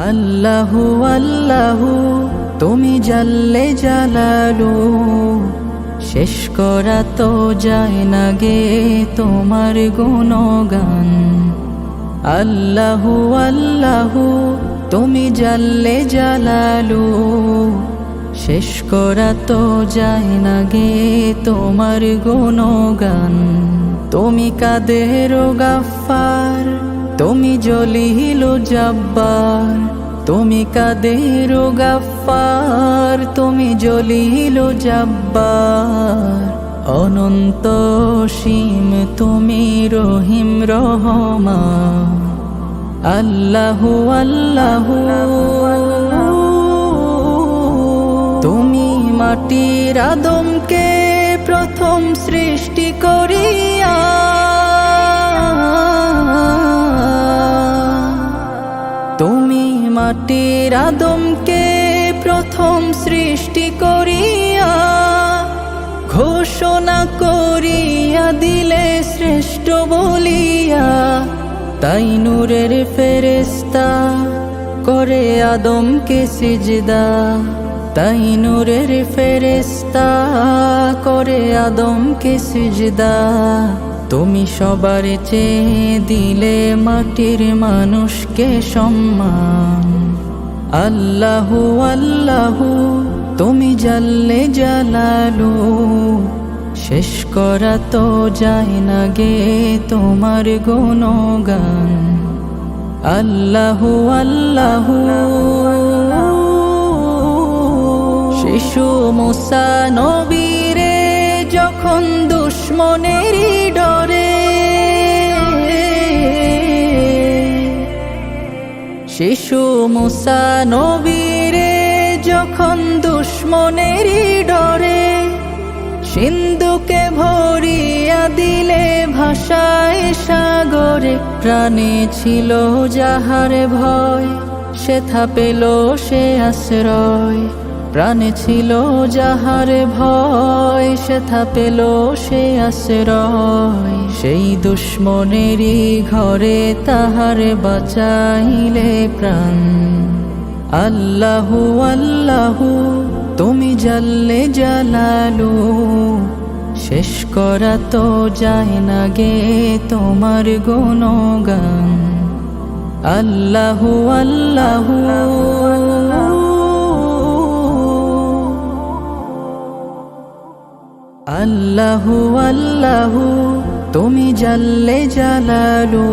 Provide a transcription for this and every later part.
আল্লাহু আল্লাহু তুমি জাল্লে জালালু, শেষ করা তো যায় না গে তোমার গুণগান। আল্লাহু আল্লাহু তুমি জাল্লে জালালু, শেষ করা তো যায় না গে তোমার গুণগান। তুমি কাদের গাফফার, তুমি জলিল জব্বার, তুমি কাদের গাফফার, তুমি জলিল জব্বার। অনন্ত সীম তুমি রহিম রহমান। আল্লাহু আল্লাহু তুমি মাটির আদমকে প্রথম সৃষ্টি করিয়া, তুমি মাটির আদমকে প্রথম সৃষ্টি করিয়া, ঘোষণা করিয়া দিলে শ্রেষ্ঠ বলিয়া। তাই নূরের ফেরেশতা করে আদমকে সিজদা, তাই নূরের ফেরেশতা করে আদমকে সিজদা। তুমি সবার চেয়ে দিলে মাটির মানুষকে সম্মান। আল্লাহু আল্লাহু তুমি জাল্লে জালালু, শেষ করা তো যায় না গে তোমার গুণগান। আল্লাহু আল্লাহু শিশু মুসা নবীরে যখন দুশ্মনেরই ডরে, শিশু মুসা নবীরে যখন দুশ্মনেরই ডরে, সিন্ধুকে ভরিয়া দিলে ভাষায় সাগরে। প্রাণে ছিল যাহার ভয়, সেথা পেল সে আশ্রয়। প্রাণে ছিল যাহার ভয়, সেথা পেল সে আশ্রয়। সেই দুশ্মনেরই ঘরে তাহার বাঁচাইলে প্রাণ। আল্লাহু আল্লাহু তুমি জাল্লে জালালু, শেষ করা তো যায় না গে তোমার গুণগান। আল্লাহু আল্লাহু আল্লাহু আল্লাহু তুমি জাল্লে জালালু,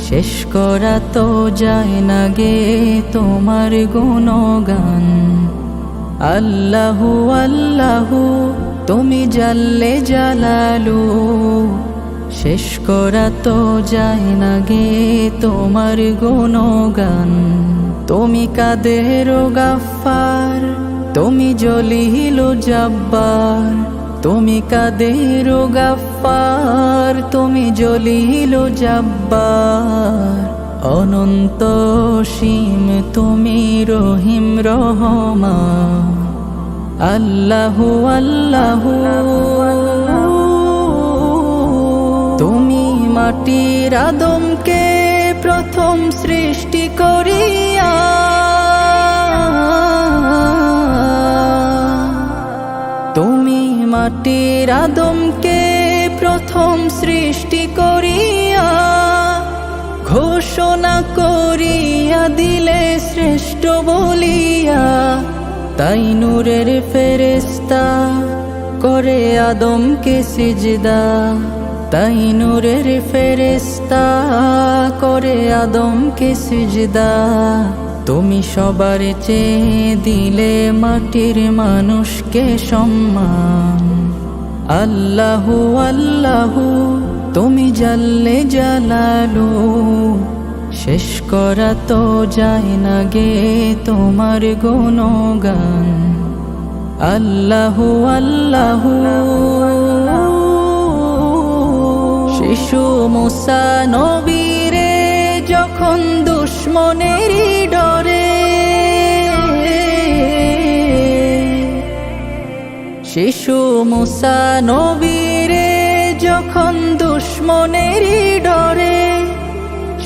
শেষ করা তো যায় না গে তোমার গুণগান। আল্লাহু আল্লাহু তুমি জাল্লে জালালু, শেষ করা তো যায় না গে তোমার গুণগান। তুমি কাদের গাফফার, তুমি জলিল জব্বার, তুমি কাদের গাফফার, তুমি জলিল জব্বার। অনন্ত সীম তুমি রহিম রহমান। আল্লাহু আল্লাহু তুমি মাটির আদমকে প্রথম সৃষ্টি করিয়া, তুমি মাটির আদমকে প্রথম সৃষ্টি করিয়া, ঘোষণা করিয়া দিলে শ্রেষ্ঠ বলিয়া। তাই নূরের ফেরেশতা করে আদমকে সিজদা, তাই নূরের ফেরেশতা করে আদমকে সিজদা। তুমি সবার চেয়ে দিলে মাটির মানুষকে সম্মান। আল্লাহু আল্লাহু তুমি জাল্লে জালালু, শেষ করা তো যায় না গে তোমার গুণগান। আল্লাহু আল্লাহু শিশু মুসা নবীরে যখন দুশ্মনেরই ডরে, শিশু মুসা নবীরে যখন দুশ্মনেরই ডরে,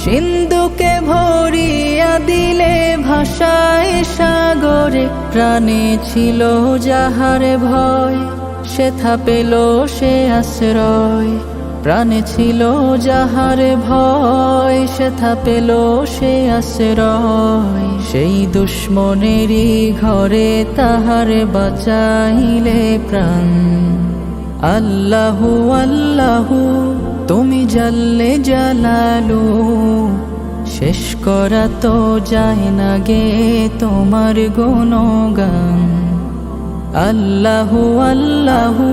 সিন্ধুকে ভরিয়া দিলে ভাষায় সাগরে, প্রাণে ছিল যাহার ভয় সেথা পেল সে আশ্রয়। প্রাণে ছিল যাহার ভয় সেথা পেল সে আশ্রয়। সেই দুশ্মনেরই ঘরে তাহার বাঁচাইলে প্রাণ। আল্লাহু আল্লাহু তুমি জাল্লে জালালু, শেষ করা তো যায় না গে তোমার গুণগান। আল্লাহু আল্লাহু